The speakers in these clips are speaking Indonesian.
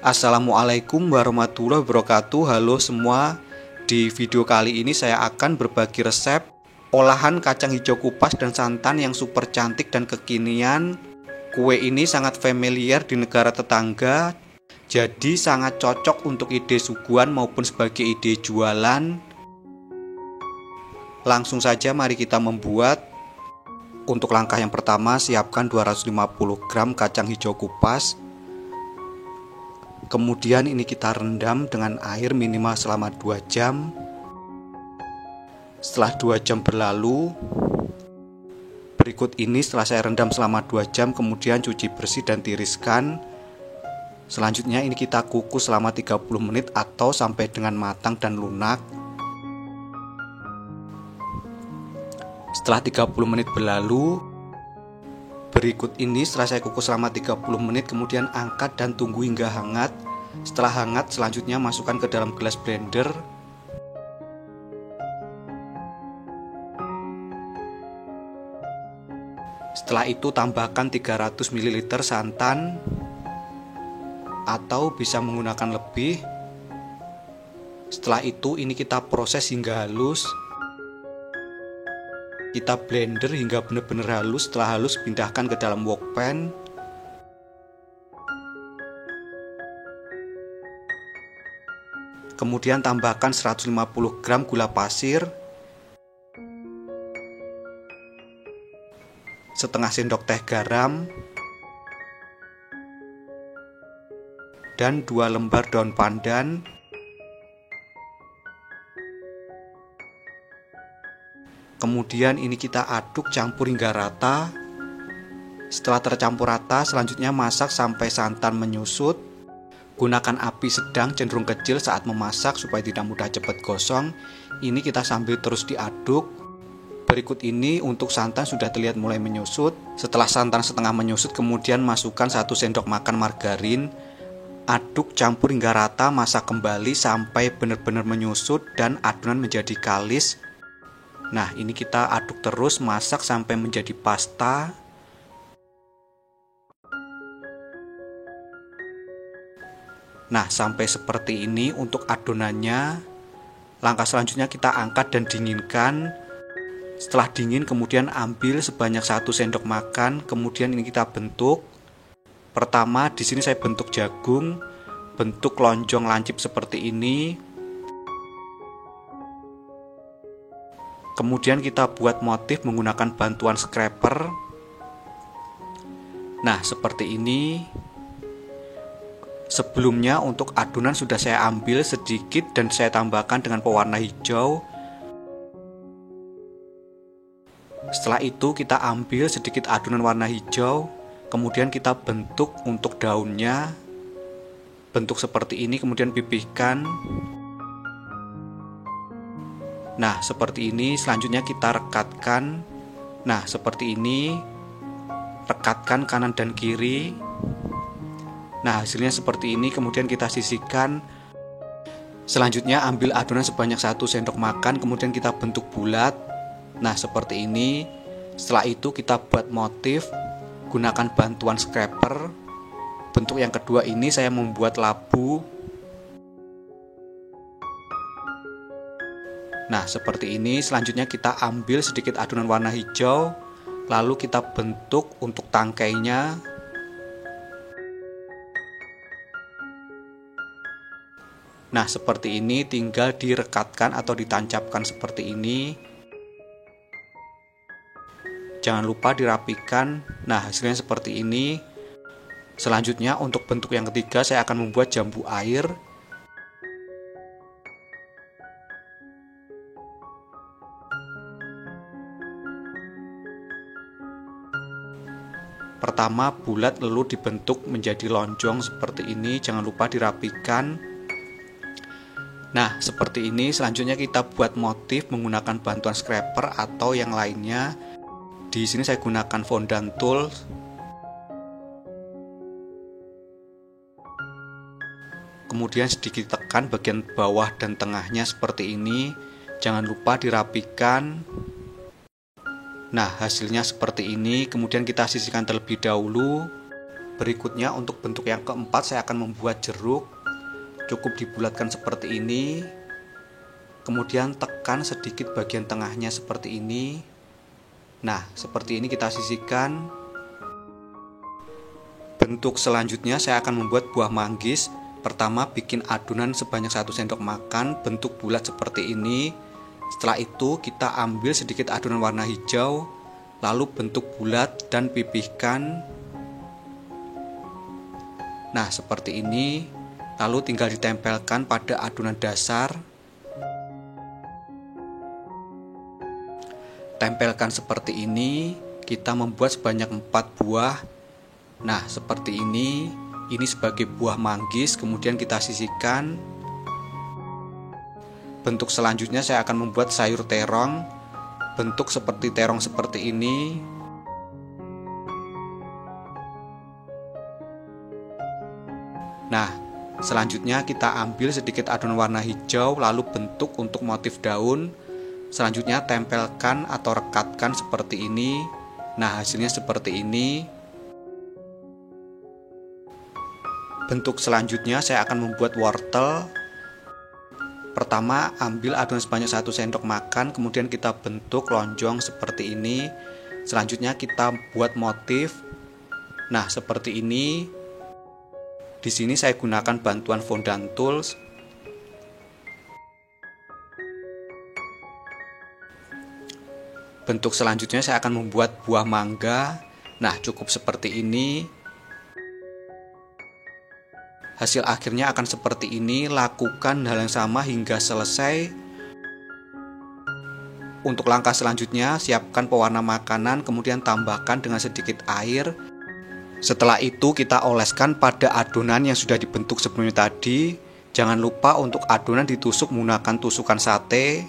Assalamualaikum warahmatullahi wabarakatuh. Halo semua. Di video kali ini saya akan berbagi resep olahan kacang hijau kupas dan santan yang super cantik dan kekinian. Kue ini sangat familiar di negara tetangga, jadi sangat cocok untuk ide suguhan maupun sebagai ide jualan. Langsung saja mari kita membuat. Untuk langkah yang pertama, siapkan 250 gram kacang hijau kupas. Kemudian ini kita rendam dengan air minimal selama 2 jam. Setelah 2 jam berlalu, berikut ini setelah saya rendam selama 2 jam, kemudian cuci bersih dan tiriskan. Selanjutnya ini kita kukus selama 30 menit atau sampai dengan matang dan lunak. Setelah 30 menit berlalu, berikut ini setelah saya kukus selama 30 menit, kemudian angkat dan tunggu hingga hangat. Setelah hangat, selanjutnya masukkan ke dalam gelas blender. Setelah itu tambahkan 300 ml santan, atau bisa menggunakan lebih. Setelah itu ini kita proses hingga halus. Kita blender hingga benar-benar halus. Setelah halus, pindahkan ke dalam wok pan. Kemudian tambahkan 150 gram gula pasir, setengah sendok teh garam, dan 2 lembar daun pandan. Kemudian ini kita aduk campur hingga rata. Setelah tercampur rata, selanjutnya masak sampai santan menyusut. Gunakan api sedang cenderung kecil saat memasak supaya tidak mudah cepat gosong. Ini kita sambil terus diaduk. Berikut ini untuk santan sudah terlihat mulai menyusut. Setelah santan setengah menyusut, kemudian masukkan 1 sendok makan margarin. Aduk campur hingga rata, masak kembali sampai benar-benar menyusut dan adonan menjadi kalis. Nah, ini kita aduk terus, masak sampai menjadi pasta. Nah, sampai seperti ini untuk adonannya. Langkah selanjutnya kita angkat dan dinginkan. Setelah dingin, kemudian ambil sebanyak 1 sendok makan. Kemudian ini kita bentuk. Pertama, di sini saya bentuk jagung, bentuk lonjong lancip seperti ini. Kemudian kita buat motif menggunakan bantuan scraper. Nah, seperti ini. Sebelumnya untuk adonan sudah saya ambil sedikit dan saya tambahkan dengan pewarna hijau. Setelah itu kita ambil sedikit adonan warna hijau. Kemudian kita bentuk untuk daunnya. Bentuk seperti ini, kemudian pipihkan. Nah, seperti ini. Selanjutnya kita rekatkan. Nah, seperti ini. Rekatkan kanan dan kiri. Nah, hasilnya seperti ini. Kemudian kita sisihkan. Selanjutnya ambil adonan sebanyak 1 sendok makan. Kemudian kita bentuk bulat. Nah, seperti ini. Setelah itu kita buat motif. Gunakan bantuan scraper. Bentuk yang kedua ini saya membuat labu. Nah, seperti ini. Selanjutnya kita ambil sedikit adonan warna hijau, lalu kita bentuk untuk tangkainya. Nah, seperti ini, tinggal direkatkan atau ditancapkan seperti ini. Jangan lupa dirapikan. Nah, hasilnya seperti ini. Selanjutnya untuk bentuk yang ketiga saya akan membuat jambu air. Pertama bulat lalu dibentuk menjadi lonjong seperti ini, jangan lupa dirapikan. Nah, seperti ini. Selanjutnya kita buat motif menggunakan bantuan scraper atau yang lainnya. Di sini saya gunakan fondant tool. Kemudian sedikit tekan bagian bawah dan tengahnya seperti ini. Jangan lupa dirapikan. Nah, hasilnya seperti ini. Kemudian kita sisihkan terlebih dahulu. Berikutnya untuk bentuk yang keempat saya akan membuat jeruk. Cukup dibulatkan seperti ini. Kemudian tekan sedikit bagian tengahnya seperti ini. Nah, seperti ini kita sisihkan. Bentuk selanjutnya saya akan membuat buah manggis. Pertama bikin adonan sebanyak 1 sendok makan bentuk bulat seperti ini. Setelah itu kita ambil sedikit adonan warna hijau, lalu bentuk bulat dan pipihkan. Nah, seperti ini. Lalu tinggal ditempelkan pada adonan dasar. Tempelkan seperti ini. Kita membuat sebanyak 4 buah. Nah, seperti ini. Ini sebagai buah manggis, kemudian kita sisihkan. Bentuk selanjutnya saya akan membuat sayur terong. Bentuk seperti terong seperti ini. Nah, selanjutnya kita ambil sedikit adonan warna hijau, lalu bentuk untuk motif daun. Selanjutnya tempelkan atau rekatkan seperti ini. Nah, hasilnya seperti ini. Bentuk selanjutnya saya akan membuat wortel. Pertama ambil adonan sebanyak 1 sendok makan, kemudian kita bentuk lonjong seperti ini. Selanjutnya kita buat motif. Nah, seperti ini. Di sini saya gunakan bantuan fondant tools. Bentuk selanjutnya saya akan membuat buah mangga. Nah, cukup seperti ini. Hasil akhirnya akan seperti ini. Lakukan hal yang sama hingga selesai. Untuk langkah selanjutnya, siapkan pewarna makanan, kemudian tambahkan dengan sedikit air. Setelah itu kita oleskan pada adonan yang sudah dibentuk sebelumnya tadi. Jangan lupa untuk adonan ditusuk menggunakan tusukan sate.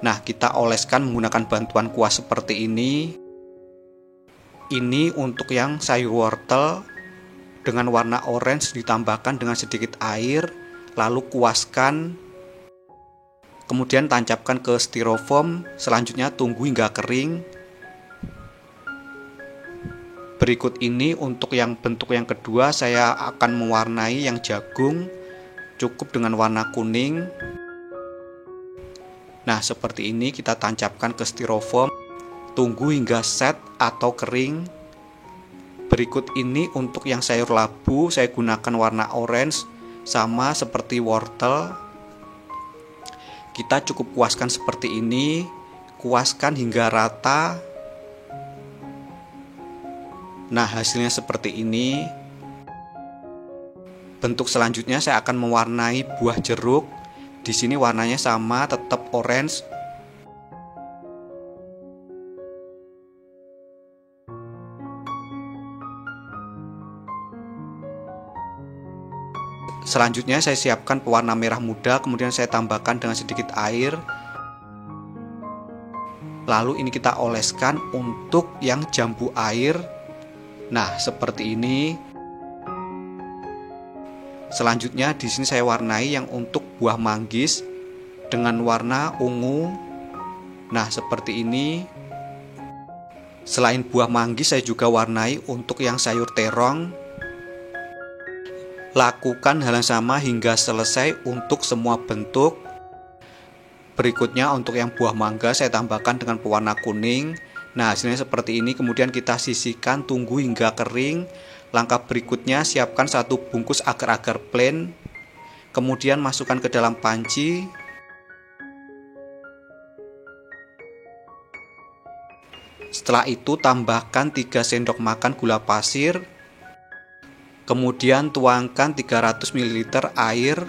Nah, kita oleskan menggunakan bantuan kuas seperti ini. Ini untuk yang sayur wortel. Dengan warna orange ditambahkan dengan sedikit air. Lalu kuaskan. Kemudian tancapkan ke styrofoam. Selanjutnya tunggu hingga kering. Berikut ini untuk yang bentuk yang kedua saya akan mewarnai yang jagung. Cukup dengan warna kuning. Nah, seperti ini kita tancapkan ke styrofoam. Tunggu hingga set atau kering. Berikut ini untuk yang sayur labu, saya gunakan warna orange sama seperti wortel. Kita cukup kuaskan seperti ini. Kuaskan hingga rata. Nah, hasilnya seperti ini. Bentuk selanjutnya saya akan mewarnai buah jeruk. Di sini warnanya sama, tetap orange. Selanjutnya saya siapkan pewarna merah muda, kemudian saya tambahkan dengan sedikit air. Lalu ini kita oleskan untuk yang jambu air. Nah, seperti ini. Selanjutnya di sini saya warnai yang untuk buah manggis dengan warna ungu. Nah, seperti ini. Selain buah manggis saya juga warnai untuk yang sayur terong. Lakukan hal yang sama hingga selesai untuk semua bentuk. Berikutnya untuk yang buah mangga saya tambahkan dengan pewarna kuning. Nah, hasilnya seperti ini. Kemudian kita sisihkan, tunggu hingga kering. Langkah berikutnya siapkan 1 bungkus agar-agar plain. Kemudian masukkan ke dalam panci. Setelah itu tambahkan 3 sendok makan gula pasir. Kemudian tuangkan 300 ml air.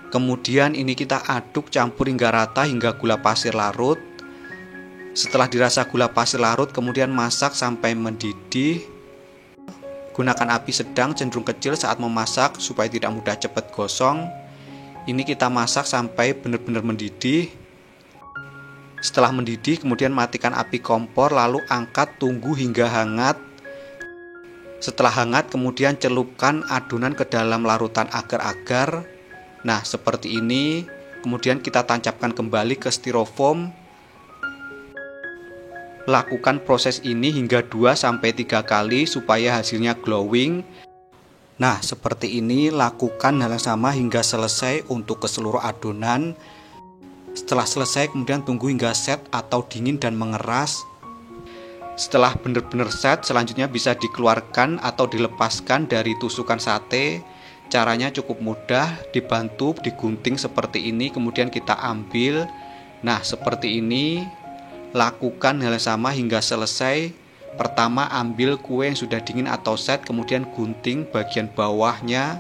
Kemudian ini kita aduk campur hingga rata hingga gula pasir larut. Setelah dirasa gula pasir larut, kemudian masak sampai mendidih. Gunakan api sedang cenderung kecil saat memasak supaya tidak mudah cepat gosong. Ini kita masak sampai benar-benar mendidih. Setelah mendidih, kemudian matikan api kompor, lalu angkat, tunggu hingga hangat. Setelah hangat, kemudian celupkan adonan ke dalam larutan agar-agar. Nah, seperti ini. Kemudian kita tancapkan kembali ke styrofoam. Lakukan proses ini hingga 2-3 kali supaya hasilnya glowing. Nah, seperti ini, lakukan hal yang sama hingga selesai untuk ke seluruh adonan. Setelah selesai, kemudian tunggu hingga set atau dingin dan mengeras. Setelah benar-benar set, selanjutnya bisa dikeluarkan atau dilepaskan dari tusukan sate. Caranya cukup mudah, dibantu digunting seperti ini, kemudian kita ambil. Nah, seperti ini. Lakukan hal yang sama hingga selesai. Pertama, ambil kue yang sudah dingin atau set, kemudian gunting bagian bawahnya.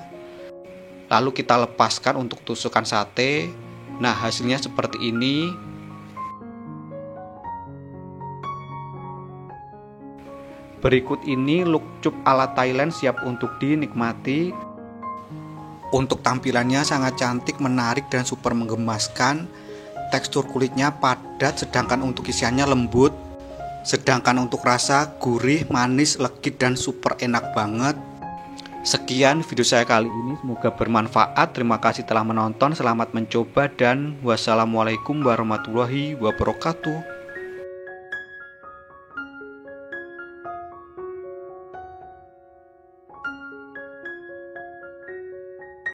Lalu kita lepaskan untuk tusukan sate. Nah, hasilnya seperti ini. Berikut ini lukcup ala Thailand siap untuk dinikmati. Untuk tampilannya sangat cantik, menarik, dan super menggemaskan. Tekstur kulitnya padat, sedangkan untuk isiannya lembut. Sedangkan untuk rasa gurih, manis, legit, dan super enak banget. Sekian video saya kali ini, semoga bermanfaat. Terima kasih telah menonton, selamat mencoba, dan wassalamualaikum warahmatullahi wabarakatuh.